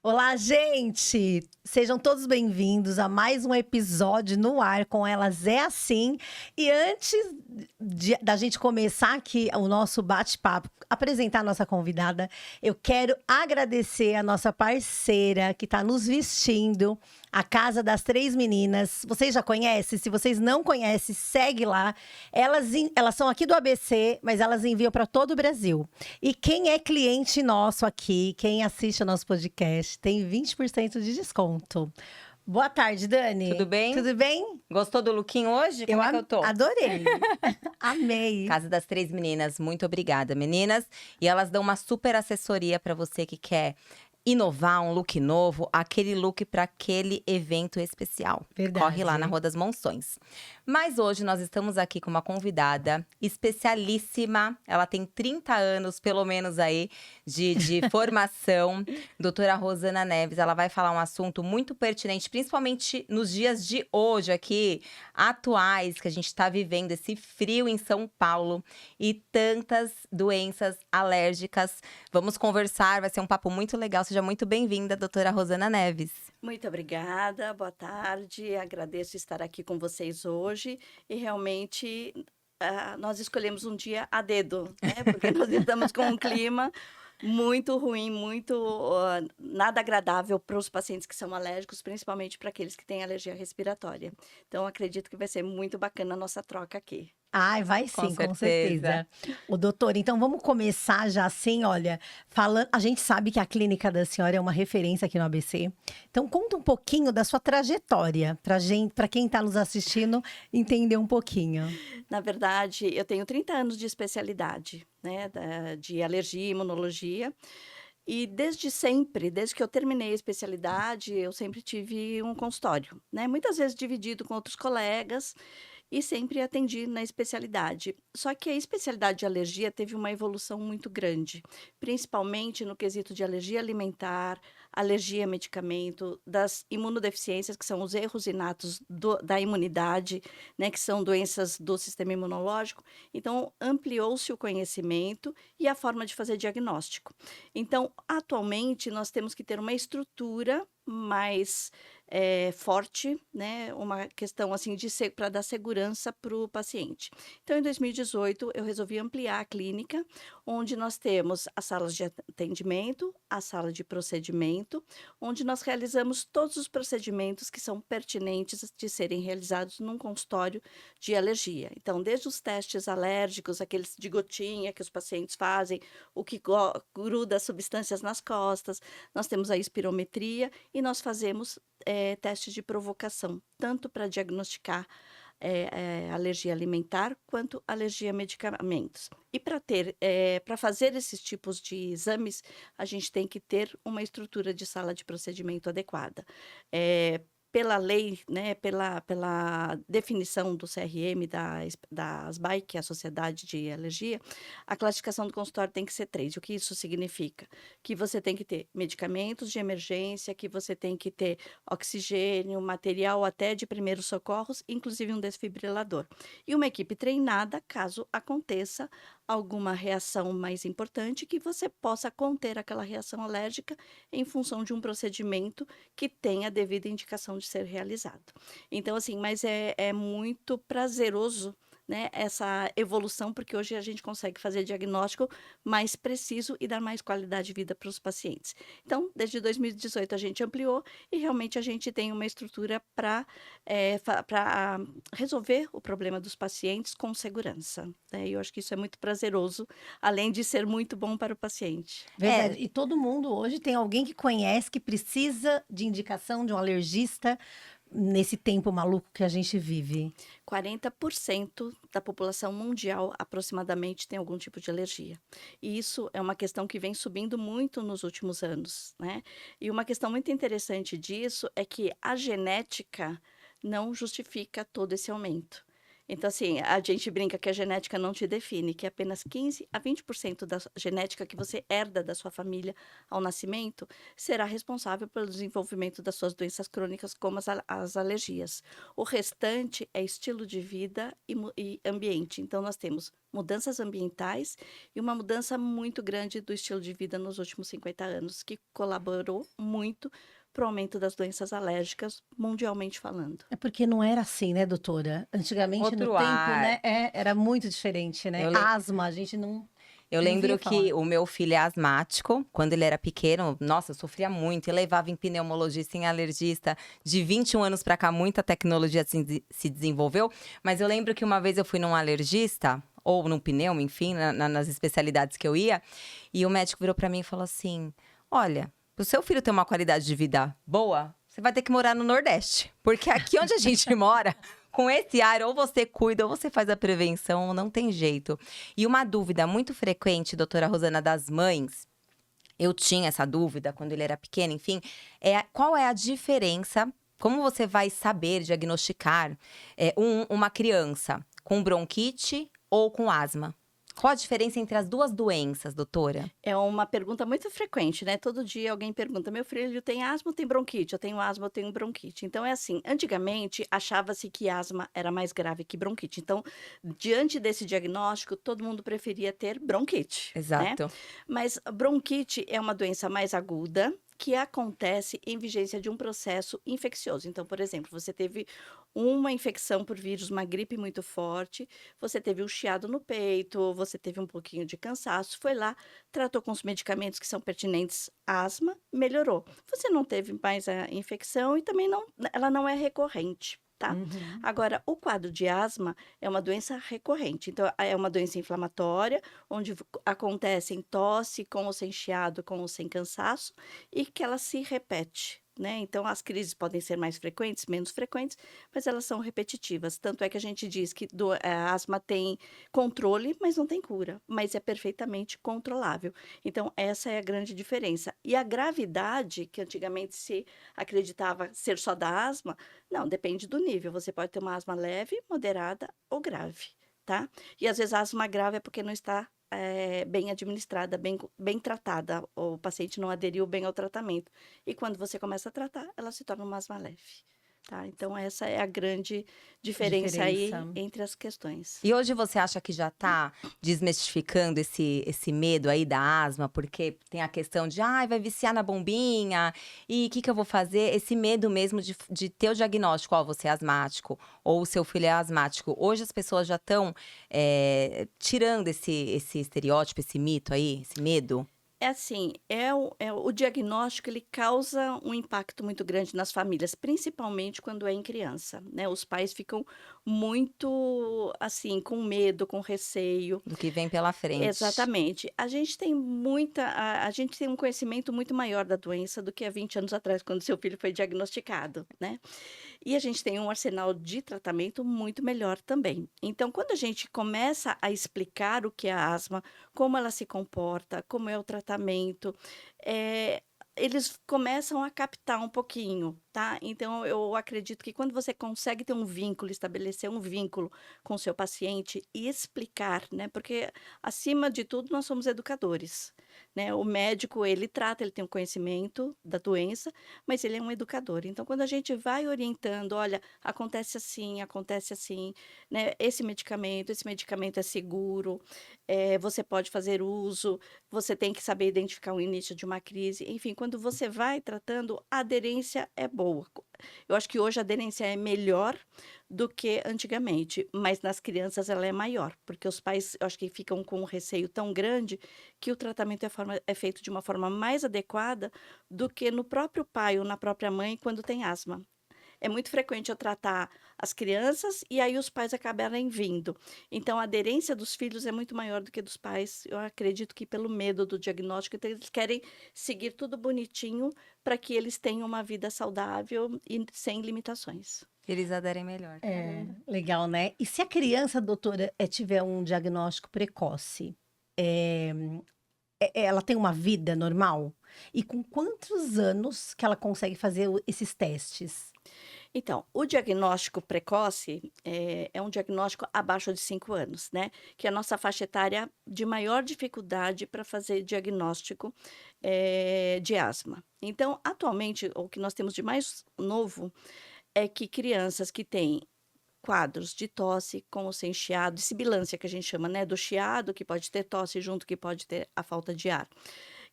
Olá, gente! Sejam todos bem-vindos a mais um episódio no ar com Elas é Assim. E antes da gente começar aqui o nosso bate-papo, apresentar a nossa convidada, eu quero agradecer a nossa parceira que está nos vestindo, a Casa das Três Meninas. Vocês já conhecem? Se vocês não conhecem, segue lá. Elas são aqui do ABC, mas elas enviam para todo o Brasil. E quem é cliente nosso aqui, quem assiste ao nosso podcast, tem 20% de desconto. Boa tarde, Dani. Tudo bem? Tudo bem? Gostou do lookinho hoje? Como é que eu tô? Adorei. Amei. Casa das Três Meninas, muito obrigada, meninas. E elas dão uma super assessoria para você que quer inovar, um look novo, aquele look para aquele evento especial. Verdade. Corre lá na Rua das Monções. Mas hoje nós estamos aqui com uma convidada especialíssima. Ela tem 30 anos, pelo menos aí, de formação. Doutora Rosana Neves, ela vai falar um assunto muito pertinente, principalmente nos dias de hoje aqui, atuais, que a gente está vivendo esse frio em São Paulo e tantas doenças alérgicas. Vamos conversar, vai ser um papo muito legal. Seja muito bem-vinda, doutora Rosana Neves. Muito obrigada, boa tarde. Agradeço estar aqui com vocês hoje. E realmente nós escolhemos um dia a dedo, né? Porque nós estamos com um clima muito ruim, nada agradável para os pacientes que são alérgicos, principalmente para aqueles que têm alergia respiratória. Então, acredito que vai ser muito bacana a nossa troca aqui. Ai, vai sim, Com com certeza. O doutor, então vamos começar já assim, olha, falando, a gente sabe que a clínica da senhora é uma referência aqui no ABC. Então conta um pouquinho da sua trajetória para quem está nos assistindo entender um pouquinho. Na verdade, eu tenho 30 anos de especialidade, né, de alergia e imunologia. E desde sempre, desde que eu terminei a especialidade, eu sempre tive um consultório, né? Muitas vezes dividido com outros colegas e sempre atendi na especialidade. Só que a especialidade de alergia teve uma evolução muito grande, principalmente no quesito de alergia alimentar, alergia a medicamento, das imunodeficiências, que são os erros inatos da imunidade, né? Que são doenças do sistema imunológico. Então, ampliou-se o conhecimento e a forma de fazer diagnóstico. Então, atualmente, nós temos que ter uma estrutura mais forte, né? Uma questão assim para dar segurança para o paciente. Então, em 2018, eu resolvi ampliar a clínica, onde nós temos as salas de atendimento, a sala de procedimento, onde nós realizamos todos os procedimentos que são pertinentes de serem realizados num consultório de alergia. Então, desde os testes alérgicos, aqueles de gotinha que os pacientes fazem, o que gruda substâncias nas costas, nós temos a espirometria e nós fazemos testes de provocação, tanto para diagnosticar alergia alimentar quanto alergia a medicamentos. E para fazer esses tipos de exames, a gente tem que ter uma estrutura de sala de procedimento adequada. Pela lei, né, pela definição do CRM, da ASBAI, que é a Sociedade de Alergia, a classificação do consultório tem que ser 3. O que isso significa? Que você tem que ter medicamentos de emergência, que você tem que ter oxigênio, material até de primeiros socorros, inclusive um desfibrilador. E uma equipe treinada, caso aconteça alguma reação mais importante, que você possa conter aquela reação alérgica em função de um procedimento que tenha a devida indicação de ser realizado. Então, assim, mas é muito prazeroso, né, essa evolução, porque hoje a gente consegue fazer diagnóstico mais preciso e dar mais qualidade de vida para os pacientes. Então, desde 2018 a gente ampliou e realmente a gente tem uma estrutura para resolver o problema dos pacientes com segurança, né? E eu acho que isso é muito prazeroso, além de ser muito bom para o paciente. Verdade. E todo mundo hoje tem alguém que conhece que precisa de indicação de um alergista nesse tempo maluco que a gente vive. 40% da população mundial, aproximadamente, tem algum tipo de alergia. E isso é uma questão que vem subindo muito nos últimos anos, né? E uma questão muito interessante disso é que a genética não justifica todo esse aumento. Então, assim, a gente brinca que a genética não te define, que apenas 15 a 20% da genética que você herda da sua família ao nascimento será responsável pelo desenvolvimento das suas doenças crônicas, como as alergias. O restante é estilo de vida e ambiente. Então, nós temos mudanças ambientais e uma mudança muito grande do estilo de vida nos últimos 50 anos, que colaborou muito para o aumento das doenças alérgicas, mundialmente falando. É porque não era assim, né, doutora? Antigamente, no Outro tempo, ar. né, era muito diferente, né? Eu lem Asma, a gente não Eu nem via lembro falar. que o meu filho é asmático. Quando ele era pequeno, nossa, eu sofria muito. Eu levava em pneumologista, em alergista. De 21 anos pra cá, muita tecnologia se desenvolveu. Mas eu lembro que uma vez eu fui num alergista, ou num pneu, enfim, nas especialidades que eu ia. E o médico virou pra mim e falou assim: olha, pro seu filho ter uma qualidade de vida boa, você vai ter que morar no Nordeste. Porque aqui onde a gente mora, com esse ar, ou você cuida, ou você faz a prevenção, não tem jeito. E uma dúvida muito frequente, doutora Rosana, das mães, eu tinha essa dúvida quando ele era pequeno, enfim, qual é a diferença, como você vai saber diagnosticar uma criança com bronquite ou com asma? Qual a diferença entre as duas doenças, doutora? É uma pergunta muito frequente, né? Todo dia alguém pergunta: meu filho tem asma ou tem bronquite? Eu tenho asma, eu tenho bronquite. Então é assim, antigamente achava-se que asma era mais grave que bronquite. Então, diante desse diagnóstico, todo mundo preferia ter bronquite, né? Exato. Mas bronquite é uma doença mais aguda que acontece em vigência de um processo infeccioso. Então, por exemplo, você teve uma infecção por vírus, uma gripe muito forte, você teve um chiado no peito, você teve um pouquinho de cansaço, foi lá, tratou com os medicamentos que são pertinentes à asma, melhorou. Você não teve mais a infecção e também ela não é recorrente. Tá? Uhum. Agora, o quadro de asma é uma doença recorrente. Então, é uma doença inflamatória, onde acontece em tosse, com ou sem chiado, com ou sem cansaço, e que ela se repete. Né? Então, as crises podem ser mais frequentes, menos frequentes, mas elas são repetitivas. Tanto é que a gente diz que a asma tem controle, mas não tem cura, mas é perfeitamente controlável. Então, essa é a grande diferença. E a gravidade, que antigamente se acreditava ser só da asma, não, depende do nível. Você pode ter uma asma leve, moderada ou grave, tá? E às vezes a asma grave é porque não está bem administrada, bem tratada. O paciente não aderiu bem ao tratamento. E quando você começa a tratar, ela se torna uma asma leve. Tá? Então, essa é a grande diferença aí entre as questões. E hoje você acha que já está desmistificando esse medo aí da asma? Porque tem a questão de, vai viciar na bombinha, e o que eu vou fazer? Esse medo mesmo de ter o diagnóstico, você é asmático, ou o seu filho é asmático. Hoje as pessoas já estão tirando esse estereótipo, esse mito aí, esse medo? É assim, o diagnóstico ele causa um impacto muito grande nas famílias, principalmente quando é em criança, né? Os pais ficam muito, assim, com medo, com receio. Do que vem pela frente. Exatamente. A gente tem a gente tem um conhecimento muito maior da doença do que há 20 anos atrás, quando seu filho foi diagnosticado, né? E a gente tem um arsenal de tratamento muito melhor também. Então, quando a gente começa a explicar o que é a asma, como ela se comporta, como é o tratamento, eles começam a captar um pouquinho, tá? Então, eu acredito que quando você consegue ter um vínculo, estabelecer um vínculo com o seu paciente e explicar, né? Porque, acima de tudo, nós somos educadores, né? O médico, ele trata, ele tem um conhecimento da doença, mas ele é um educador. Então, quando a gente vai orientando, olha, acontece assim, né? Esse medicamento é seguro, você pode fazer uso, você tem que saber identificar o início de uma crise. Enfim, quando você vai tratando, a aderência é boa. Eu acho que hoje a aderência é melhor do que antigamente, mas nas crianças ela é maior, porque os pais, eu acho que ficam com um receio tão grande que o tratamento é feito de uma forma mais adequada do que no próprio pai ou na própria mãe quando tem asma. É muito frequente eu tratar as crianças e aí os pais acabarem vindo. Então, a aderência dos filhos é muito maior do que dos pais. Eu acredito que pelo medo do diagnóstico, então eles querem seguir tudo bonitinho para que eles tenham uma vida saudável e sem limitações. Eles aderem melhor. Legal, né? E se a criança, doutora, tiver um diagnóstico precoce, ela tem uma vida normal? E com quantos anos que ela consegue fazer esses testes? Então, o diagnóstico precoce é um diagnóstico abaixo de 5 anos, né? Que é a nossa faixa etária de maior dificuldade para fazer diagnóstico de asma. Então, atualmente, o que nós temos de mais novo é que crianças que têm quadros de tosse com ou sem chiado, sibilância que a gente chama, né? Do chiado, que pode ter tosse junto, que pode ter a falta de ar,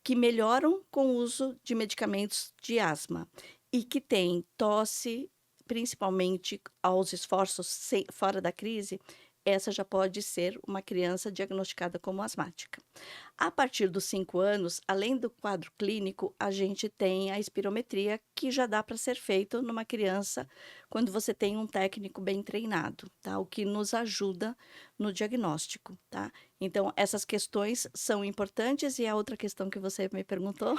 que melhoram com o uso de medicamentos de asma e que têm tosse, principalmente aos esforços fora da crise, essa já pode ser uma criança diagnosticada como asmática. A partir dos 5 anos, além do quadro clínico, a gente tem a espirometria, que já dá para ser feito numa criança quando você tem um técnico bem treinado, tá? O que nos ajuda no diagnóstico, tá? Então, essas questões são importantes. E a outra questão que você me perguntou?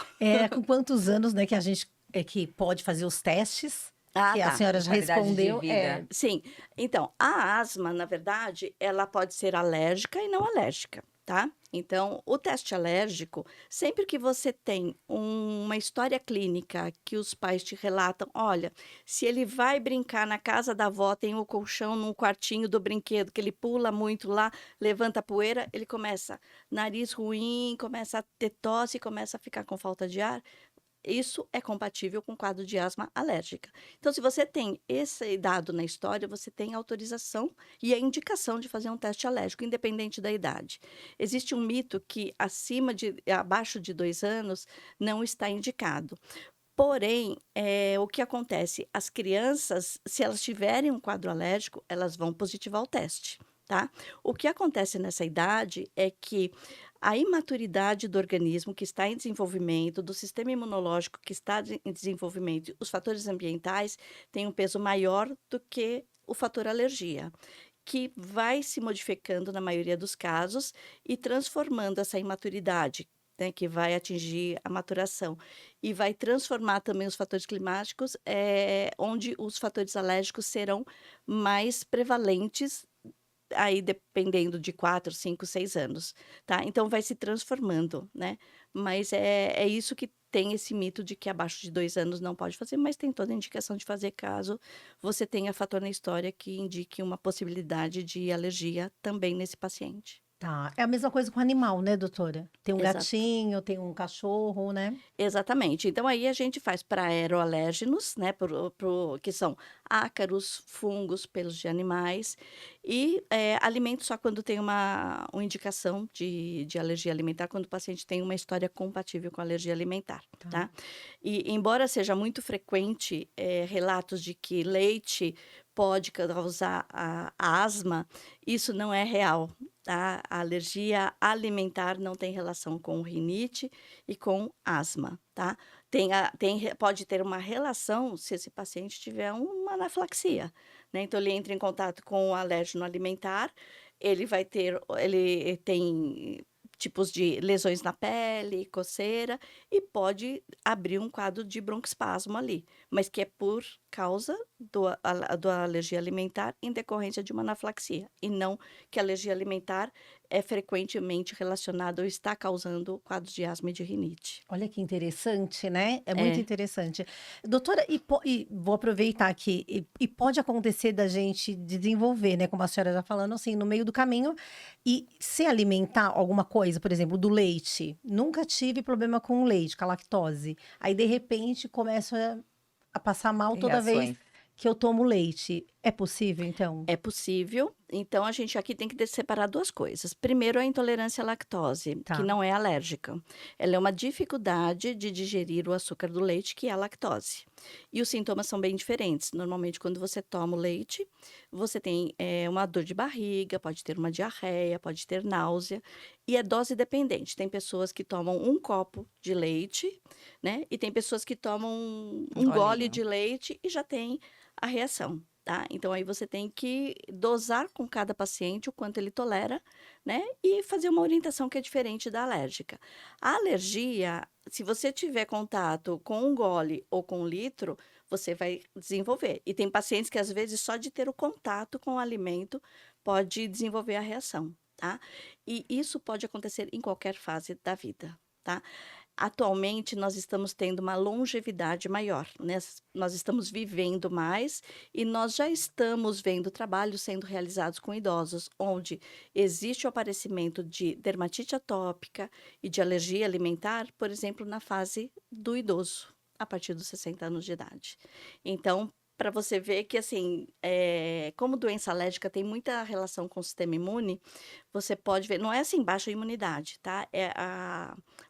Com quantos anos, né, que a gente que pode fazer os testes? Ah, Que a tá. senhora já Qualidade de respondeu. vida. Sim. Então, a asma, na verdade, ela pode ser alérgica e não alérgica, tá? Então, o teste alérgico, sempre que você tem uma história clínica que os pais te relatam, olha, se ele vai brincar na casa da avó, tem o colchão no quartinho do brinquedo, que ele pula muito lá, levanta poeira, ele começa nariz ruim, começa a ter tosse, começa a ficar com falta de ar. Isso é compatível com quadro de asma alérgica. Então, se você tem esse dado na história, você tem autorização e a indicação de fazer um teste alérgico, independente da idade. Existe um mito que abaixo de 2 anos não está indicado. Porém, o que acontece? As crianças, se elas tiverem um quadro alérgico, elas vão positivar o teste, tá? O que acontece nessa idade é que a imaturidade do organismo que está em desenvolvimento, do sistema imunológico que está em desenvolvimento, os fatores ambientais têm um peso maior do que o fator alergia, que vai se modificando na maioria dos casos e transformando essa imaturidade, né, que vai atingir a maturação, e vai transformar também os fatores climáticos, onde os fatores alérgicos serão mais prevalentes, aí dependendo de 4, 5, 6 anos, tá? Então vai se transformando, né? Mas é isso que tem esse mito de que abaixo de 2 anos não pode fazer, mas tem toda a indicação de fazer caso você tenha fator na história que indique uma possibilidade de alergia também nesse paciente. Tá. É a mesma coisa com animal, né, doutora? Tem um Exato. gatinho, tem um cachorro, né? Exatamente. Então aí a gente faz para aeroalérgenos, né, que são ácaros, fungos, pelos de animais e alimentos só quando tem uma indicação de alergia alimentar, quando o paciente tem uma história compatível com alergia alimentar, Tá. tá? E embora seja muito frequente relatos de que leite pode causar a asma, isso não é real, tá? A alergia alimentar não tem relação com rinite e com asma, tá? Pode ter uma relação se esse paciente tiver uma anafilaxia, né? Então, ele entra em contato com o alérgeno alimentar, ele tem tipos de lesões na pele, coceira, e pode abrir um quadro de broncoespasmo ali, mas que é por causa da alergia alimentar em decorrência de uma anafilaxia, e não que a alergia alimentar é frequentemente relacionada ou está causando quadros de asma e de rinite. Olha que interessante, né? É muito É. interessante. Doutora, e vou aproveitar aqui, e pode acontecer da gente desenvolver, né, como a senhora já falando, assim, no meio do caminho, e se alimentar alguma coisa, por exemplo, do leite. Nunca tive problema com o leite, com a lactose. Aí, de repente, começo a passar mal toda vez Reações. que eu tomo leite. É possível, então? É possível. Então, a gente aqui tem que separar 2 coisas. Primeiro, a intolerância à lactose, que Tá. não é alérgica. Ela é uma dificuldade de digerir o açúcar do leite, que é a lactose. E os sintomas são bem diferentes. Normalmente, quando você toma o leite, você tem uma dor de barriga, pode ter uma diarreia, pode ter náusea, e é dose dependente. Tem pessoas que tomam 1 copo de leite, né? E tem pessoas que tomam um gole golinho. de leite e já tem a reação. Tá? Então, aí você tem que dosar com cada paciente o quanto ele tolera, né? E fazer uma orientação que é diferente da alérgica. A alergia, se você tiver contato com 1 gole ou com 1 litro, você vai desenvolver. E tem pacientes que, às vezes, só de ter o contato com o alimento pode desenvolver a reação, tá? E isso pode acontecer em qualquer fase da vida, tá? Atualmente, nós estamos tendo uma longevidade maior, né? Nós estamos vivendo mais e nós já estamos vendo trabalhos sendo realizados com idosos, onde existe o aparecimento de dermatite atópica e de alergia alimentar, por exemplo, na fase do idoso, a partir dos 60 anos de idade. Então, para você ver que, assim, como doença alérgica tem muita relação com o sistema imune, você pode ver, não é assim baixa imunidade, tá?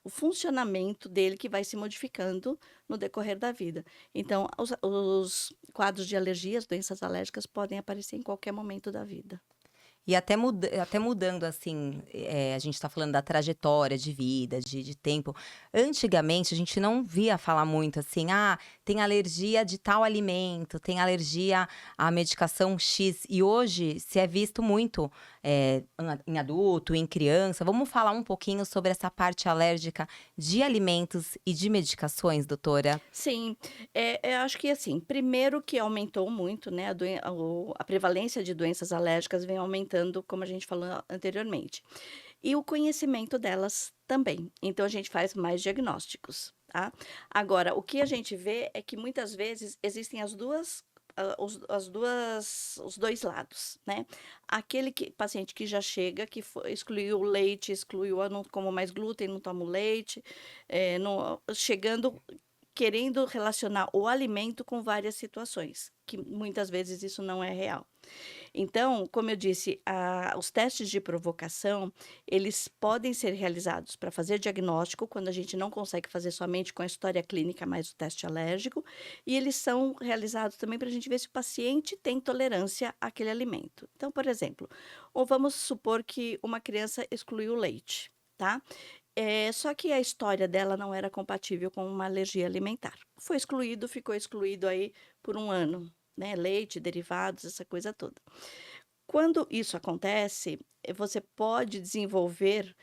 O funcionamento dele que vai se modificando no decorrer da vida. Então, os quadros de alergias, doenças alérgicas, podem aparecer em qualquer momento da vida. E até mudando, assim, a gente está falando da trajetória de vida, de tempo. Antigamente, a gente não via falar muito assim, tem alergia de tal alimento, tem alergia à medicação X. E hoje se é visto muito em adulto, em criança. Vamos falar um pouquinho sobre essa parte alérgica de alimentos e de medicações, doutora? Sim, eu acho que assim, primeiro que aumentou muito, né, a prevalência de doenças alérgicas vem aumentando, como a gente falou anteriormente. E o conhecimento delas também. Então, a gente faz mais diagnósticos, tá? Agora, o que a gente vê é que muitas vezes existem os dois lados, né? Paciente que já chega, excluiu o leite, excluiu, não como mais glúten, não tomo leite, chegando querendo relacionar o alimento com várias situações, que muitas vezes isso não é real. Então, como eu disse, os testes de provocação, eles podem ser realizados para fazer diagnóstico, quando a gente não consegue fazer somente com a história clínica, mais o teste alérgico, e eles são realizados também para a gente ver se o paciente tem tolerância àquele alimento. Então, por exemplo, ou vamos supor que uma criança excluiu o leite, tá? Só que a história dela não era compatível com uma alergia alimentar. Ficou excluído aí por 1 ano, né? Leite, derivados, essa coisa toda. Quando isso acontece, você pode desenvolver,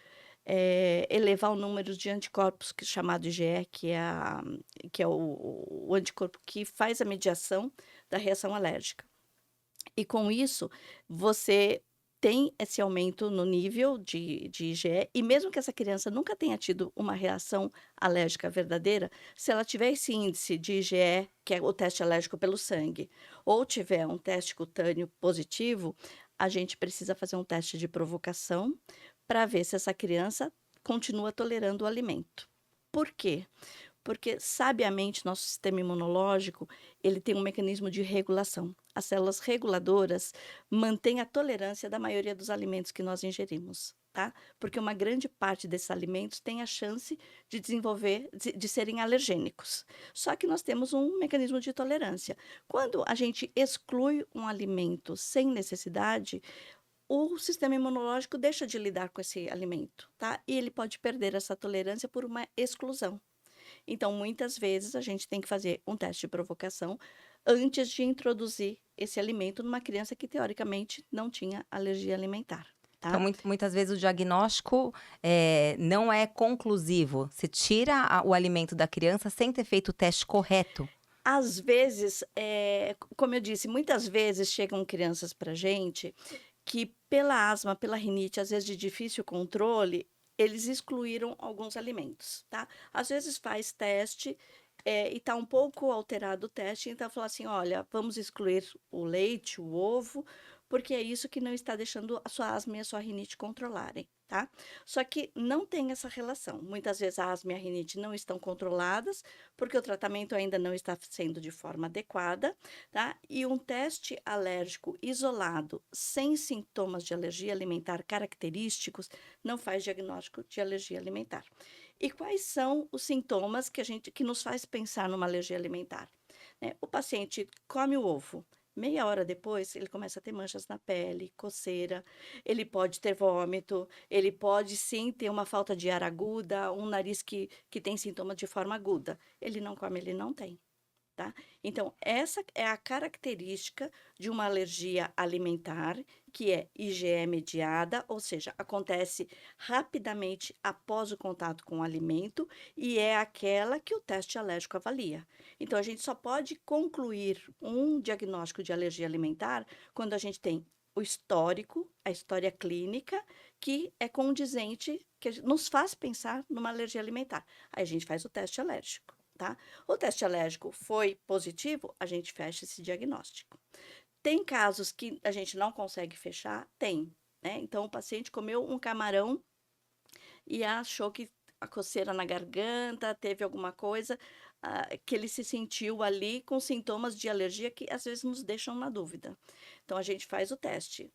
elevar o número de anticorpos, chamado IgE, que é o anticorpo que faz a mediação da reação alérgica. E com isso, você tem esse aumento no nível de IgE, e mesmo que essa criança nunca tenha tido uma reação alérgica verdadeira, se ela tiver esse índice de IgE, que é o teste alérgico pelo sangue, ou tiver um teste cutâneo positivo, a gente precisa fazer um teste de provocação para ver se essa criança continua tolerando o alimento. Por quê? Porque, sabiamente, nosso sistema imunológico, ele tem um mecanismo de regulação. As células reguladoras mantêm a tolerância da maioria dos alimentos que nós ingerimos, tá? Porque uma grande parte desses alimentos tem a chance de de serem alergênicos. Só que nós temos um mecanismo de tolerância. Quando a gente exclui um alimento sem necessidade, o sistema imunológico deixa de lidar com esse alimento, tá? E ele pode perder essa tolerância por uma exclusão. Então, muitas vezes, a gente tem que fazer um teste de provocação antes de introduzir esse alimento numa criança que, teoricamente, não tinha alergia alimentar, tá? Então, muitas vezes o diagnóstico não é conclusivo. Você tira o alimento da criança sem ter feito o teste correto. Às vezes, como eu disse, muitas vezes chegam crianças para a gente que, pela asma, pela rinite, às vezes de difícil controle, eles excluíram alguns alimentos, tá? Às vezes faz teste e está um pouco alterado o teste, então fala assim, olha, vamos excluir o leite, o ovo, porque é isso que não está deixando a sua asma e a sua rinite controlarem, tá? Só que não tem essa relação. Muitas vezes a asma e a rinite não estão controladas, porque o tratamento ainda não está sendo de forma adequada, tá? E um teste alérgico isolado, sem sintomas de alergia alimentar característicos, não faz diagnóstico de alergia alimentar. E quais são os sintomas que nos faz pensar numa alergia alimentar? Né? O paciente come o ovo. Meia hora depois, ele começa a ter manchas na pele, coceira, ele pode ter vômito, ele pode sim ter uma falta de ar aguda, um nariz que tem sintomas de forma aguda. Ele não come, ele não tem. Tá? Então, essa é a característica de uma alergia alimentar, que é IgE mediada, ou seja, acontece rapidamente após o contato com o alimento e é aquela que o teste alérgico avalia. Então, a gente só pode concluir um diagnóstico de alergia alimentar quando a gente tem o histórico, a história clínica, que é condizente, que nos faz pensar numa alergia alimentar. Aí a gente faz o teste alérgico, tá? O teste alérgico foi positivo, a gente fecha esse diagnóstico. Tem casos que a gente não consegue fechar? Tem, né? Então, o paciente comeu um camarão e achou que a coceira na garganta, teve alguma coisa, que ele se sentiu ali com sintomas de alergia que às vezes nos deixam na dúvida. Então a gente faz o teste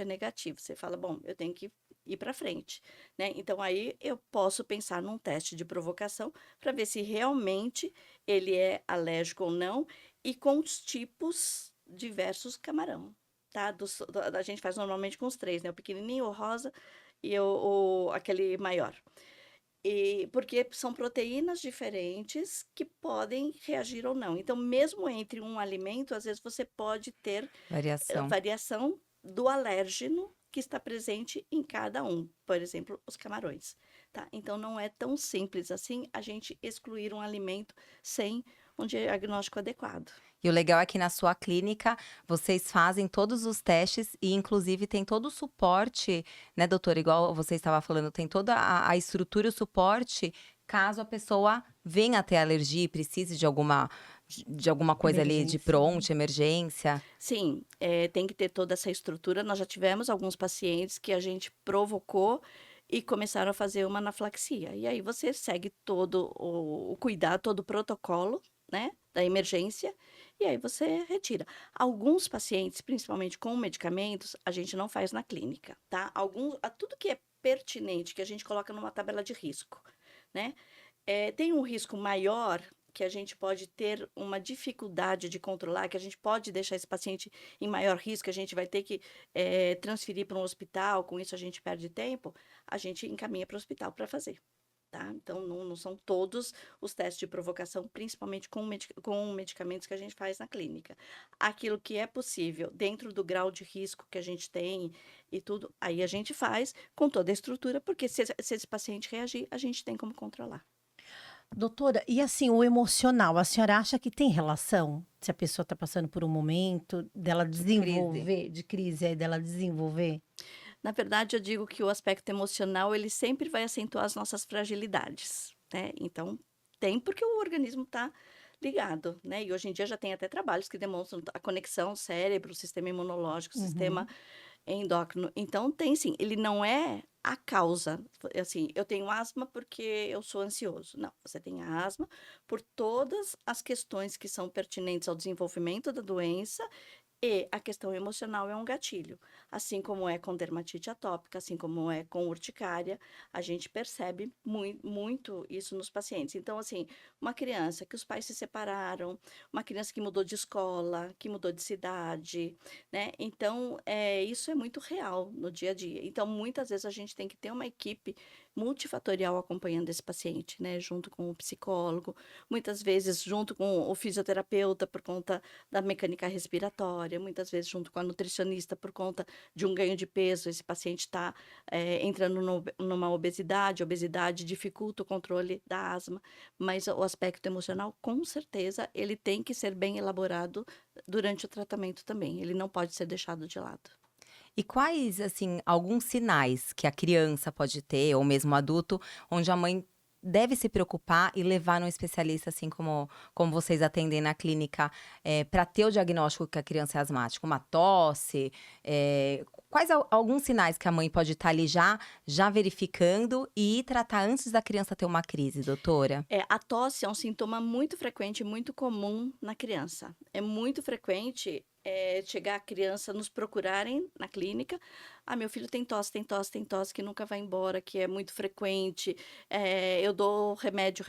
é negativo. Você fala, bom, eu tenho que ir para frente, né? Então aí eu posso pensar num teste de provocação para ver se realmente ele é alérgico ou não e com os tipos diversos camarão, tá? A gente faz normalmente com os três, né? O pequenininho, o rosa e aquele maior. E porque são proteínas diferentes que podem reagir ou não. Então, mesmo entre um alimento, às vezes você pode ter Variação. variação do alérgeno que está presente em cada um. Por exemplo, os camarões, tá? Então, não é tão simples assim a gente excluir um alimento sem um diagnóstico adequado. E o legal é que na sua clínica vocês fazem todos os testes e, inclusive, tem todo o suporte, né, doutora? Igual você estava falando, tem toda a estrutura e o suporte caso a pessoa venha a ter alergia e precise de alguma coisa ali de Emergência. pronto, emergência. Sim, tem que ter toda essa estrutura. Nós já tivemos alguns pacientes que a gente provocou e começaram a fazer uma anafilaxia. E aí você segue todo o cuidado, todo o protocolo, né, da emergência, e aí você retira. Alguns pacientes, principalmente com medicamentos, a gente não faz na clínica, tá? Tudo que é pertinente, que a gente coloca numa tabela de risco, né? Tem um risco maior que a gente pode ter uma dificuldade de controlar, que a gente pode deixar esse paciente em maior risco, a gente vai ter que transferir para um hospital, com isso a gente perde tempo, a gente encaminha para o hospital para fazer. Tá? Então, não são todos os testes de provocação, principalmente com medicamentos que a gente faz na clínica. Aquilo que é possível, dentro do grau de risco que a gente tem e tudo, aí a gente faz com toda a estrutura, porque se esse paciente reagir, a gente tem como controlar. Doutora, e assim, o emocional, a senhora acha que tem relação? Se a pessoa está passando por um momento dela desenvolver, de crise, aí dela desenvolver? Na verdade, eu digo que o aspecto emocional, ele sempre vai acentuar as nossas fragilidades, né? Então, tem porque o organismo está ligado, né? E hoje em dia já tem até trabalhos que demonstram a conexão cérebro, sistema imunológico, sistema endócrino. Então, tem sim, ele não é a causa. Assim, eu tenho asma porque eu sou ansioso. Não, você tem asma por todas as questões que são pertinentes ao desenvolvimento da doença e a questão emocional é um gatilho. Assim como é com dermatite atópica, assim como é com urticária, a gente percebe muito isso nos pacientes. Então, assim, uma criança que os pais se separaram, uma criança que mudou de escola, que mudou de cidade, né? Então, isso é muito real no dia a dia. Então, muitas vezes a gente tem que ter uma equipe multifatorial acompanhando esse paciente, né? Junto com o psicólogo, muitas vezes junto com o fisioterapeuta por conta da mecânica respiratória, muitas vezes junto com a nutricionista por conta de um ganho de peso. Esse paciente está entrando numa obesidade, a obesidade dificulta o controle da asma, mas o aspecto emocional, com certeza, ele tem que ser bem elaborado durante o tratamento também, ele não pode ser deixado de lado. E quais, assim, alguns sinais que a criança pode ter, ou mesmo o adulto, onde a mãe deve se preocupar e levar num especialista, assim como vocês atendem na clínica, para ter o diagnóstico que a criança é asmática? Uma tosse? Quais alguns sinais que a mãe pode estar ali já verificando e tratar antes da criança ter uma crise, doutora? A tosse é um sintoma muito frequente, muito comum na criança. É muito frequente chegar a criança nos procurarem na clínica. Ah, meu filho tem tosse, tem tosse, tem tosse, que nunca vai embora, que é muito frequente. Eu dou remédio,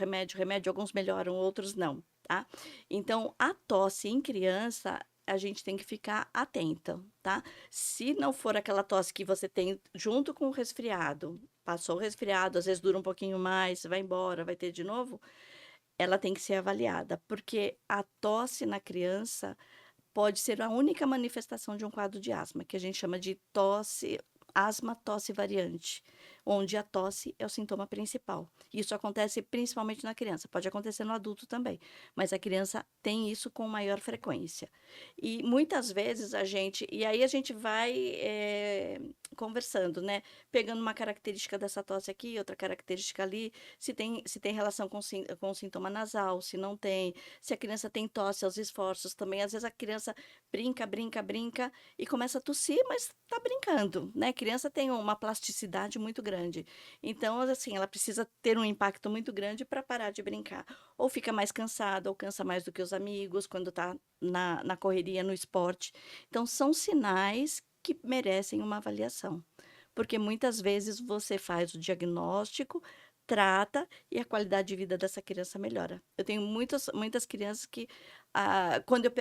alguns melhoram, outros não, tá? Então, a tosse em criança, a gente tem que ficar atenta, tá? Se não for aquela tosse que você tem junto com o resfriado, passou o resfriado, às vezes dura um pouquinho mais, vai embora, vai ter de novo, ela tem que ser avaliada, porque a tosse na criança pode ser a única manifestação de um quadro de asma, que a gente chama de tosse, asma tosse variante, onde a tosse é o sintoma principal. Isso acontece principalmente na criança, pode acontecer no adulto também, mas a criança tem isso com maior frequência. E muitas vezes e aí a gente vai conversando, né? Pegando uma característica dessa tosse aqui, outra característica ali, se tem relação com sintoma nasal, se não tem, se a criança tem tosse aos esforços também. Às vezes a criança brinca e começa a tossir, mas está brincando, né? A criança tem uma plasticidade muito grande. Então, assim, ela precisa ter um impacto muito grande para parar de brincar. Ou fica mais cansada, ou cansa mais do que os amigos quando está na correria, no esporte. Então, são sinais que merecem uma avaliação. Porque muitas vezes você faz o diagnóstico, trata e a qualidade de vida dessa criança melhora. Eu tenho muitas crianças que, quando eu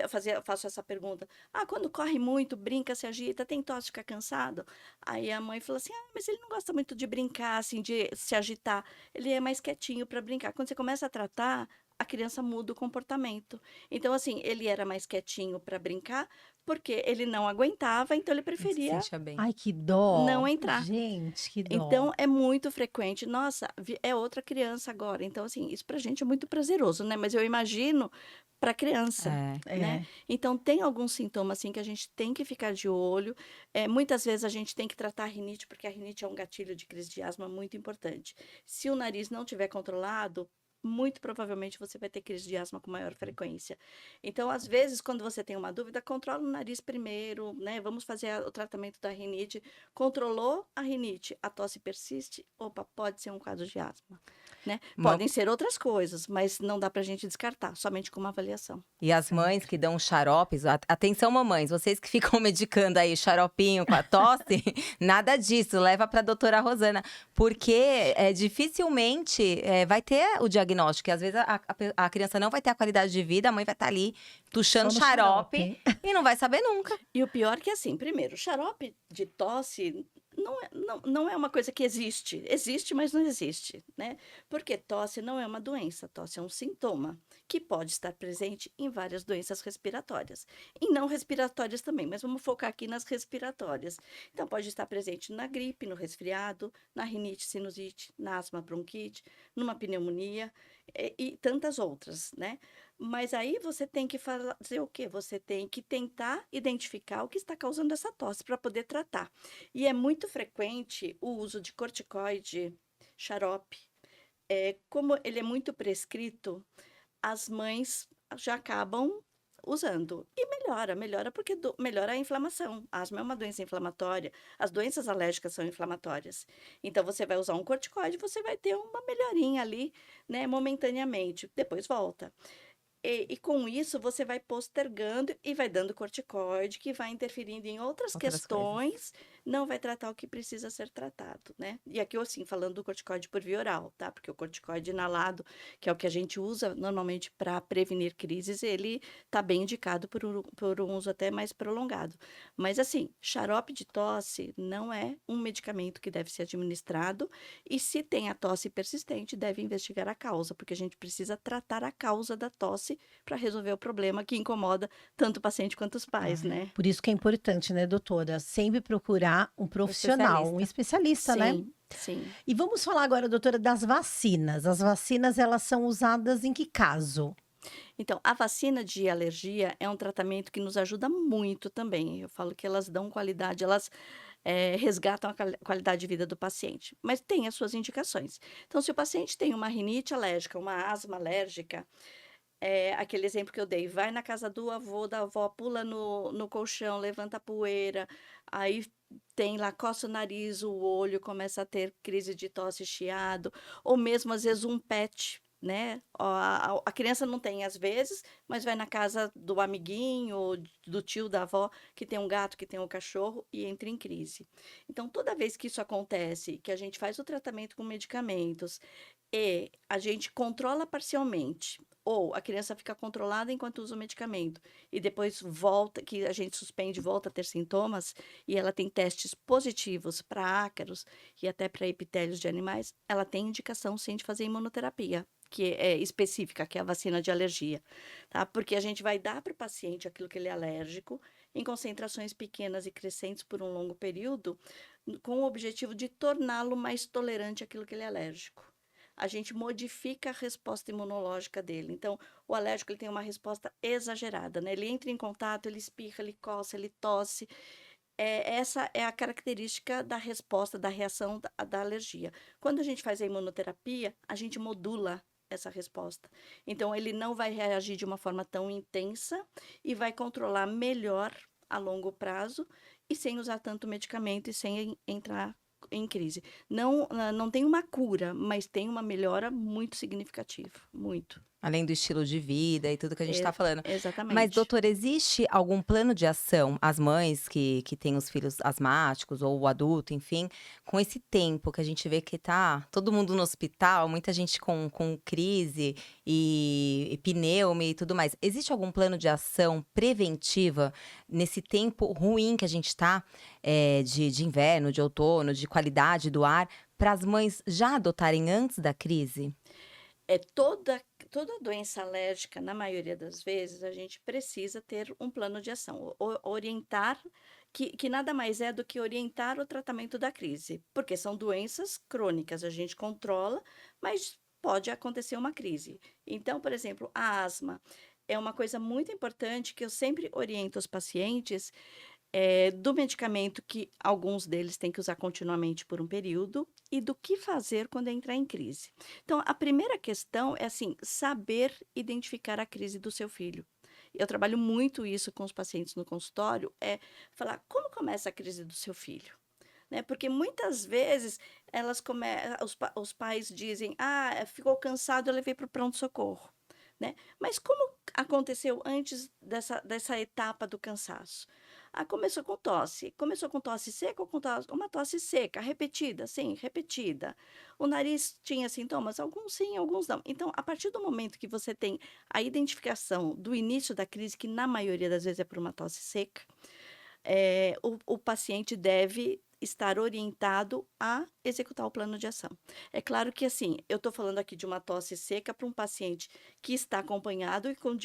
faço essa pergunta, quando corre muito, brinca, se agita, tem tosse, fica cansado? Aí a mãe falou assim, mas ele não gosta muito de brincar, assim, de se agitar, ele é mais quietinho para brincar. Quando você começa a tratar, a criança muda o comportamento. Então, assim, ele era mais quietinho para brincar, porque ele não aguentava, então ele Não se preferia sentia bem. Ai, que dó. não entrar. Gente, que dó. Então, é muito frequente. Nossa, é outra criança agora. Então, assim, isso pra gente é muito prazeroso, né? Mas eu imagino pra criança, É. né? Então, tem alguns sintomas, assim, que a gente tem que ficar de olho. Muitas vezes a gente tem que tratar a rinite, porque a rinite é um gatilho de crise de asma muito importante. Se o nariz não tiver controlado, muito provavelmente você vai ter crise de asma com maior frequência. Então, às vezes, quando você tem uma dúvida, controla o nariz primeiro, né? Vamos fazer o tratamento da rinite. Controlou a rinite, a tosse persiste, opa, pode ser um quadro de asma, né? Uma- Podem ser outras coisas, mas não dá pra gente descartar, somente com uma avaliação. E as mães que dão xaropes, atenção mamães, vocês que ficam medicando aí xaropinho com a tosse, nada disso, leva para a doutora Rosana, porque dificilmente vai ter o diagnóstico, e às vezes a criança não vai ter a qualidade de vida, a mãe vai estar ali tuchando Só no xarope e não vai saber nunca. E o pior que assim, primeiro, o xarope de tosse não é uma coisa que existe. Existe, mas não existe, né? Porque tosse não é uma doença, tosse é um sintoma que pode estar presente em várias doenças respiratórias. E não respiratórias também, mas vamos focar aqui nas respiratórias. Então, pode estar presente na gripe, no resfriado, na rinite, sinusite, na asma, bronquite, numa pneumonia e tantas outras, né? Mas aí você tem que fazer o quê? Você tem que tentar identificar o que está causando essa tosse para poder tratar. E é muito frequente o uso de corticoide, xarope. Como ele é muito prescrito, as mães já acabam usando. E melhora porque melhora a inflamação. A asma é uma doença inflamatória, as doenças alérgicas são inflamatórias. Então, você vai usar um corticoide, você vai ter uma melhorinha ali, né, momentaneamente, depois volta. E com isso, você vai postergando e vai dando corticoide, que vai interferindo em outras Outras questões, não vai tratar o que precisa ser tratado, né? E aqui, assim, falando do corticoide por via oral, tá? Porque o corticoide inalado, que é o que a gente usa normalmente para prevenir crises, ele tá bem indicado por um uso até mais prolongado. Mas, assim, xarope de tosse não é um medicamento que deve ser administrado, e se tem a tosse persistente, deve investigar a causa, porque a gente precisa tratar a causa da tosse para resolver o problema que incomoda tanto o paciente quanto os pais, né? Por isso que é importante, né, doutora? Sempre procurar um profissional, um especialista, né? Sim, sim. E vamos falar agora, doutora, das vacinas. As vacinas, elas são usadas em que caso? Então, a vacina de alergia é um tratamento que nos ajuda muito também. Eu falo que elas dão qualidade, elas resgatam a qualidade de vida do paciente, mas tem as suas indicações. Então, se o paciente tem uma rinite alérgica, uma asma alérgica, aquele exemplo que eu dei, vai na casa do avô, da avó, pula no colchão, levanta a poeira, aí tem lá, coça o nariz, o olho, começa a ter crise de tosse, chiado, ou mesmo às vezes um PET, né? A criança não tem às vezes, mas vai na casa do amiguinho, ou do tio, da avó, que tem um gato, que tem um cachorro, e entra em crise. Então, toda vez que isso acontece, que a gente faz o tratamento com medicamentos, e a gente controla parcialmente, ou a criança fica controlada enquanto usa o medicamento, e depois volta, que a gente suspende, volta a ter sintomas, e ela tem testes positivos para ácaros e até para epitélios de animais, ela tem indicação sim de fazer imunoterapia, que é específica, que é a vacina de alergia, tá? Porque a gente vai dar para o paciente aquilo que ele é alérgico, em concentrações pequenas e crescentes por um longo período, com o objetivo de torná-lo mais tolerante àquilo que ele é alérgico. A gente modifica a resposta imunológica dele. Então, o alérgico ele tem uma resposta exagerada, né? Ele entra em contato, ele espirra, ele coça, ele tosse. Essa é a característica da resposta, da reação da alergia. Quando a gente faz a imunoterapia, a gente modula essa resposta. Então, ele não vai reagir de uma forma tão intensa e vai controlar melhor a longo prazo e sem usar tanto medicamento e sem entrar em crise. Não tem uma cura, mas tem uma melhora muito significativa, muito. Além do estilo de vida e tudo que a gente está falando. Mas, Exatamente. doutora, existe algum plano de ação, as mães que têm os filhos asmáticos ou o adulto, enfim, com esse tempo que a gente vê que tá todo mundo no hospital, muita gente com crise e pneumo e tudo mais. Existe algum plano de ação preventiva nesse tempo ruim que a gente está, de inverno, de outono, de qualidade do ar, para as mães já adotarem antes da crise? Toda doença alérgica, na maioria das vezes, a gente precisa ter um plano de ação, orientar, que nada mais é do que orientar o tratamento da crise, porque são doenças crônicas, a gente controla, mas pode acontecer uma crise. Então, por exemplo, a asma é uma coisa muito importante que eu sempre oriento os pacientes do medicamento que alguns deles têm que usar continuamente por um período e do que fazer quando entrar em crise. Então, a primeira questão é assim, saber identificar a crise do seu filho. Eu trabalho muito isso com os pacientes no consultório, é falar como começa a crise do seu filho. Né? Porque muitas vezes os pais dizem, ficou cansado, eu levei para o pronto-socorro. Né? Mas como aconteceu antes dessa etapa do cansaço? Começou com tosse. Começou com tosse seca ou com uma tosse seca, repetida? Sim, repetida. O nariz tinha sintomas? Alguns sim, alguns não. Então, a partir do momento que você tem a identificação do início da crise, que na maioria das vezes é por uma tosse seca, o paciente deve estar orientado a executar o plano de ação. É claro que, assim, eu estou falando aqui de uma tosse seca para um paciente que está acompanhado e com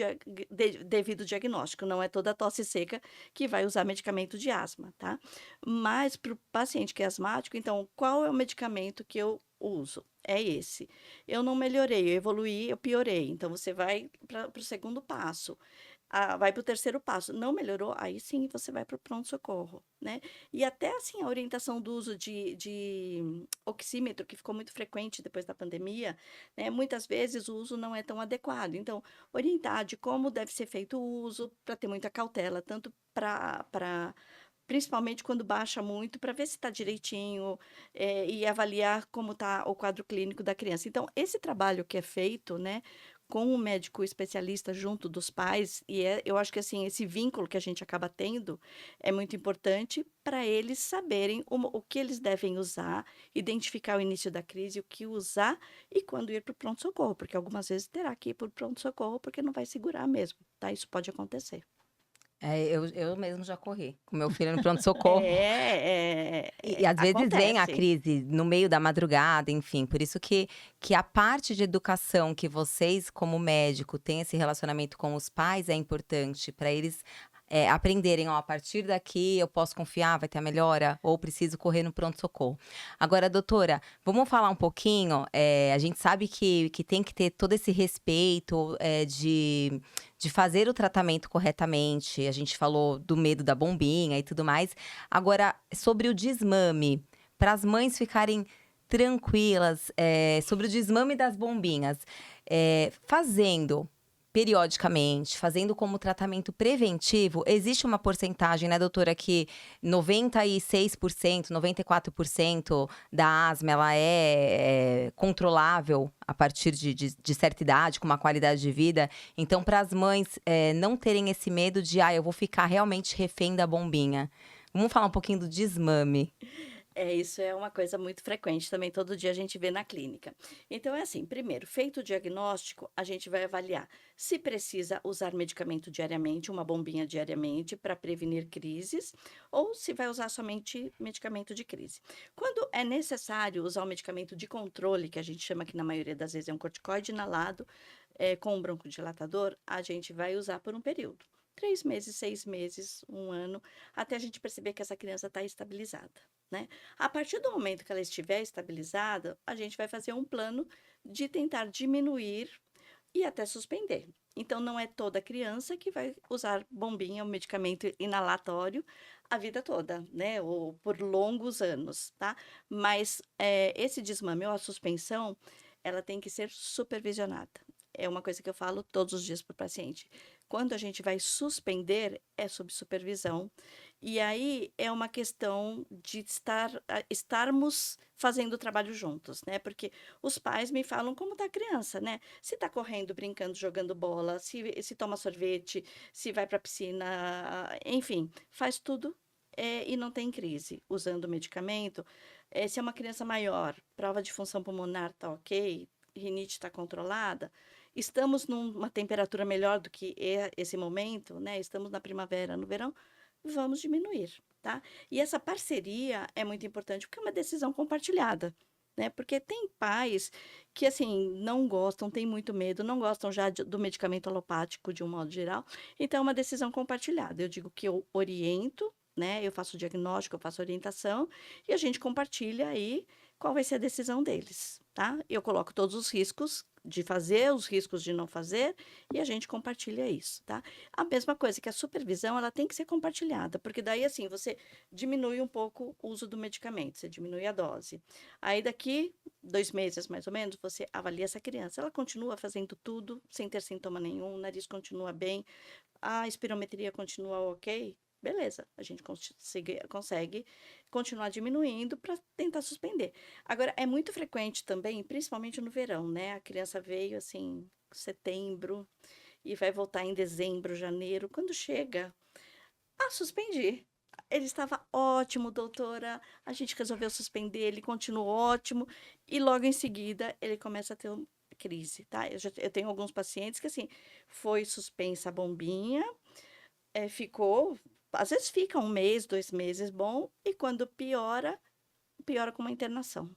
devido diagnóstico. Não é toda tosse seca que vai usar medicamento de asma, tá? Mas para o paciente que é asmático, então, qual é o medicamento que eu uso? É esse. Eu não melhorei, eu evoluí, eu piorei. Então, você vai para o segundo passo. Vai para o terceiro passo. Não melhorou? Aí sim você vai para o pronto-socorro, né? E até assim, a orientação do uso de oxímetro, que ficou muito frequente depois da pandemia, né? Muitas vezes o uso não é tão adequado. Então, orientar de como deve ser feito o uso, para ter muita cautela, tanto principalmente quando baixa muito, para ver se está direitinho, e avaliar como está o quadro clínico da criança. Então, esse trabalho que é feito, né, com o médico especialista junto dos pais, eu acho que assim, esse vínculo que a gente acaba tendo é muito importante para eles saberem o que eles devem usar, identificar o início da crise, o que usar e quando ir para o pronto-socorro, porque algumas vezes terá que ir para o pronto-socorro porque não vai segurar mesmo, tá? Isso pode acontecer. Eu mesmo já corri com meu filho no pronto-socorro. E às vezes vem a Acontece. crise no meio da madrugada, enfim. Por isso que a parte de educação que vocês, como médico, têm esse relacionamento com os pais é importante para eles aprenderem, ó, a partir daqui eu posso confiar, vai ter a melhora, ou preciso correr no pronto-socorro. Agora, doutora, vamos falar um pouquinho, a gente sabe que tem que ter todo esse respeito de fazer o tratamento corretamente. A gente falou do medo da bombinha e tudo mais. Agora, sobre o desmame, para as mães ficarem tranquilas, sobre o desmame das bombinhas, fazendo periodicamente, fazendo como tratamento preventivo, existe uma porcentagem, né, doutora, que 96%, 94% da asma, ela é controlável a partir de certa idade, com uma qualidade de vida. Então, para as mães não terem esse medo de, eu vou ficar realmente refém da bombinha. Vamos falar um pouquinho do desmame. Isso é uma coisa muito frequente também, todo dia a gente vê na clínica. Então, é assim, primeiro, feito o diagnóstico, a gente vai avaliar se precisa usar medicamento diariamente, uma bombinha diariamente, para prevenir crises, ou se vai usar somente medicamento de crise. Quando é necessário usar o medicamento de controle, que a gente chama que na maioria das vezes é um corticoide inalado, com um broncodilatador, a gente vai usar por um período. 3 meses, 6 meses, um ano, até a gente perceber que essa criança está estabilizada, né? A partir do momento que ela estiver estabilizada, a gente vai fazer um plano de tentar diminuir e até suspender. Então, não é toda criança que vai usar bombinha, um medicamento inalatório a vida toda, né? Ou por longos anos, tá? Mas esse desmame ou a suspensão, ela tem que ser supervisionada. É uma coisa que eu falo todos os dias para o paciente. Quando a gente vai suspender, é sob supervisão. E aí é uma questão de estarmos fazendo o trabalho juntos, né? Porque os pais me falam como está a criança, né? Se está correndo, brincando, jogando bola, se toma sorvete, se vai para a piscina, enfim, faz tudo e não tem crise usando o medicamento. Se é uma criança maior, prova de função pulmonar está ok, rinite está controlada, estamos numa temperatura melhor do que esse momento, né? Estamos na primavera, no verão, vamos diminuir, tá? E essa parceria é muito importante porque é uma decisão compartilhada, né? Porque tem pais que, assim, não gostam, têm muito medo, não gostam já do medicamento alopático de um modo geral, então é uma decisão compartilhada. Eu digo que eu oriento, né? Eu faço o diagnóstico, eu faço a orientação e a gente compartilha aí qual vai ser a decisão deles, tá? Eu coloco todos os riscos de fazer, os riscos de não fazer, e a gente compartilha isso, tá? A mesma coisa que a supervisão, ela tem que ser compartilhada, porque daí, assim, você diminui um pouco o uso do medicamento, você diminui a dose. Aí, daqui 2 meses, mais ou menos, você avalia essa criança. Ela continua fazendo tudo, sem ter sintoma nenhum, o nariz continua bem, a espirometria continua ok, beleza, a gente consegue continuar diminuindo para tentar suspender. Agora, é muito frequente também, principalmente no verão, né? A criança veio assim, setembro, e vai voltar em dezembro, janeiro. Quando chega, suspendi. Ele estava ótimo, doutora. A gente resolveu suspender, ele continuou ótimo. E logo em seguida, ele começa a ter uma crise, tá? Eu tenho alguns pacientes que, assim, foi suspensa a bombinha, ficou, às vezes fica 1 mês, 2 meses bom, e quando piora, piora com uma internação,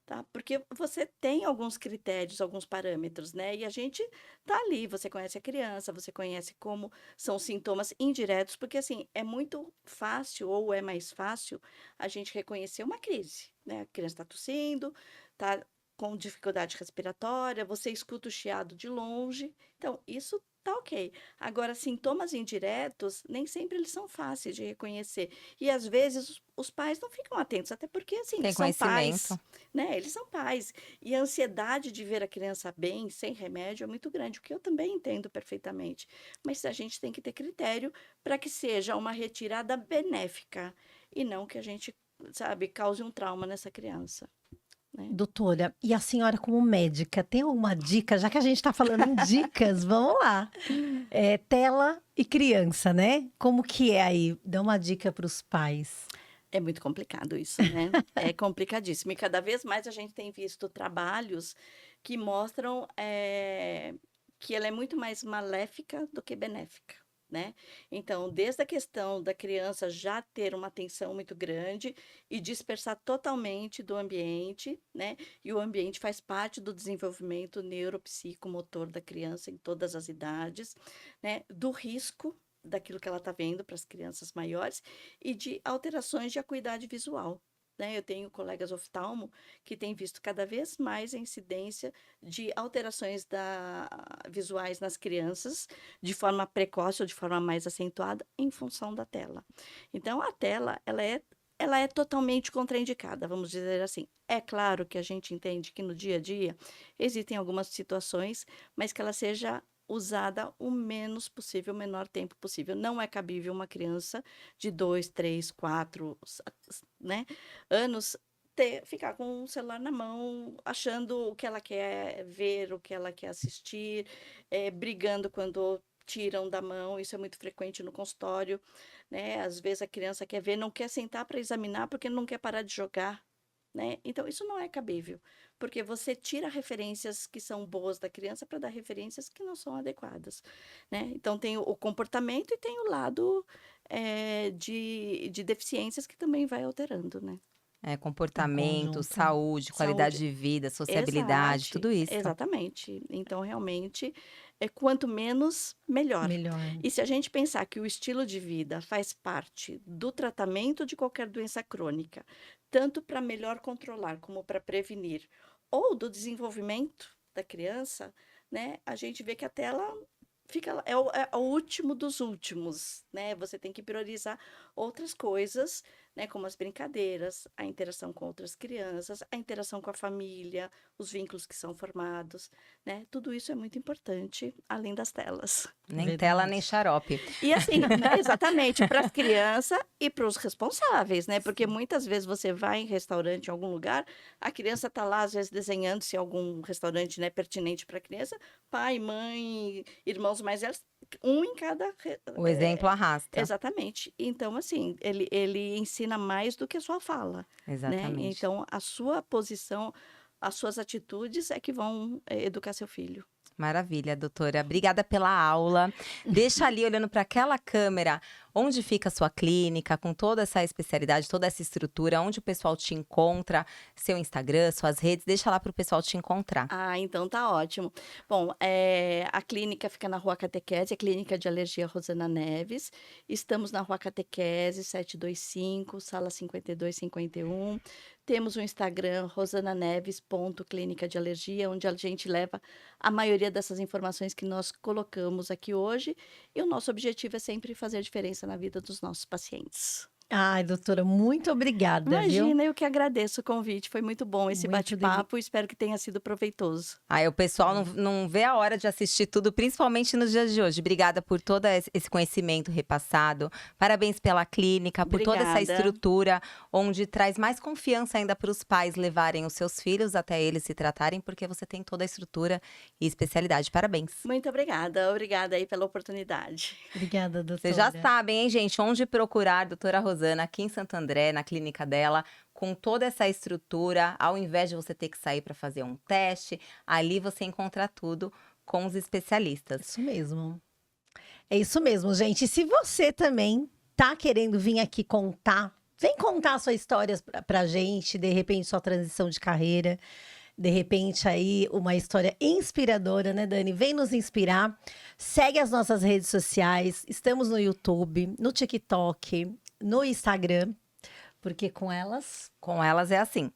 tá? Porque você tem alguns critérios, alguns parâmetros, né? E a gente tá ali, você conhece a criança, você conhece como são os sintomas indiretos, porque assim, é muito fácil ou é mais fácil a gente reconhecer uma crise, né? A criança está tossindo, tá com dificuldade respiratória, você escuta o chiado de longe. Então, isso tá ok. Agora, sintomas indiretos, nem sempre eles são fáceis de reconhecer. E às vezes os pais não ficam atentos, até porque, assim, Tem são conhecimento. pais, né? Eles são pais. E a ansiedade de ver a criança bem, sem remédio, é muito grande, o que eu também entendo perfeitamente. Mas a gente tem que ter critério para que seja uma retirada benéfica e não que a gente, sabe, cause um trauma nessa criança, né? Doutora, e a senhora como médica, tem alguma dica? Já que a gente está falando em dicas, vamos lá. Tela e criança, né? Como que é aí? Dá uma dica para os pais. É muito complicado isso, né? É complicadíssimo. E cada vez mais a gente tem visto trabalhos que mostram que ela é muito mais maléfica do que benéfica, né? Então, desde a questão da criança já ter uma atenção muito grande e dispersar totalmente do ambiente, né? E o ambiente faz parte do desenvolvimento neuropsicomotor da criança em todas as idades, né? Do risco daquilo que ela está vendo para as crianças maiores e de alterações de acuidade visual, né? Eu tenho colegas oftalmo que têm visto cada vez mais a incidência de alterações visuais nas crianças de forma precoce ou de forma mais acentuada em função da tela. Então, a tela, ela é totalmente contraindicada, vamos dizer assim. É claro que a gente entende que no dia a dia existem algumas situações, mas que ela seja usada o menos possível, o menor tempo possível. Não é cabível uma criança de 2, 3, 4, né, anos ficar com um celular na mão, achando o que ela quer ver, o que ela quer assistir, brigando quando tiram da mão. Isso é muito frequente no consultório, né? Às vezes a criança quer ver, não quer sentar para examinar porque não quer parar de jogar, né? Então, isso não é cabível, porque você tira referências que são boas da criança para dar referências que não são adequadas, né? Então, tem o comportamento e tem o lado de deficiências que também vai alterando, né? Comportamento, conjunto. saúde, qualidade Saúde. de vida, sociabilidade, tudo isso. Exatamente. Então, realmente, quanto menos, melhor. Melhor. E se a gente pensar que o estilo de vida faz parte do tratamento de qualquer doença crônica, tanto para melhor controlar como para prevenir, ou do desenvolvimento da criança, né, a gente vê que a tela é o último dos últimos, né? Você tem que priorizar outras coisas, né, como as brincadeiras, a interação com outras crianças, a interação com a família, os vínculos que são formados, né? Tudo isso é muito importante, além das telas. Nem Verdade. tela, nem xarope. E assim, né, exatamente, para as crianças e para os responsáveis, né? Porque muitas vezes você vai em restaurante, em algum lugar, a criança está lá, às vezes, desenhando se é algum restaurante, né, pertinente para a criança, pai, mãe, irmãos mais velhos, um em cada. O exemplo arrasta. Exatamente. Então, assim, ele ensina mais do que a sua fala, né? Exatamente. Então, a sua posição, as suas atitudes é que vão educar seu filho. Maravilha, doutora. Obrigada pela aula. Deixa ali olhando para aquela câmera onde fica a sua clínica, com toda essa especialidade, toda essa estrutura, onde o pessoal te encontra, seu Instagram, suas redes. Deixa lá para o pessoal te encontrar. Ah, então tá ótimo. Bom, a clínica fica na Rua Catequese, a Clínica de Alergia Rosana Neves. Estamos na Rua Catequese, 725, sala 5251. Temos o Instagram, rosananeves.clínica de alergia, onde a gente leva a maioria dessas informações que nós colocamos aqui hoje. E o nosso objetivo é sempre fazer a diferença na vida dos nossos pacientes. Ai, doutora, muito obrigada, viu? Imagina, eu que agradeço o convite. Foi muito bom esse Muito bate-papo. Espero que tenha sido proveitoso. Aí o pessoal não vê a hora de assistir tudo, principalmente nos dias de hoje. Obrigada por todo esse conhecimento repassado. Parabéns pela clínica, por toda essa Obrigada. estrutura, onde traz mais confiança ainda para os pais levarem os seus filhos até eles se tratarem, porque você tem toda a estrutura e especialidade. Parabéns. Muito obrigada. Obrigada aí pela oportunidade. Obrigada, doutora. Vocês já sabem, hein, gente, onde procurar a doutora Rosana aqui em Santo André, na clínica dela, com toda essa estrutura. Ao invés de você ter que sair para fazer um teste, ali você encontra tudo com os especialistas. Isso mesmo. É isso mesmo, gente. E se você também tá querendo vir aqui contar, vem contar sua história pra gente, de repente sua transição de carreira, de repente aí uma história inspiradora, né, Dani? Vem nos inspirar. Segue as nossas redes sociais. Estamos no YouTube, no TikTok, no Instagram, porque com elas Com elas é assim.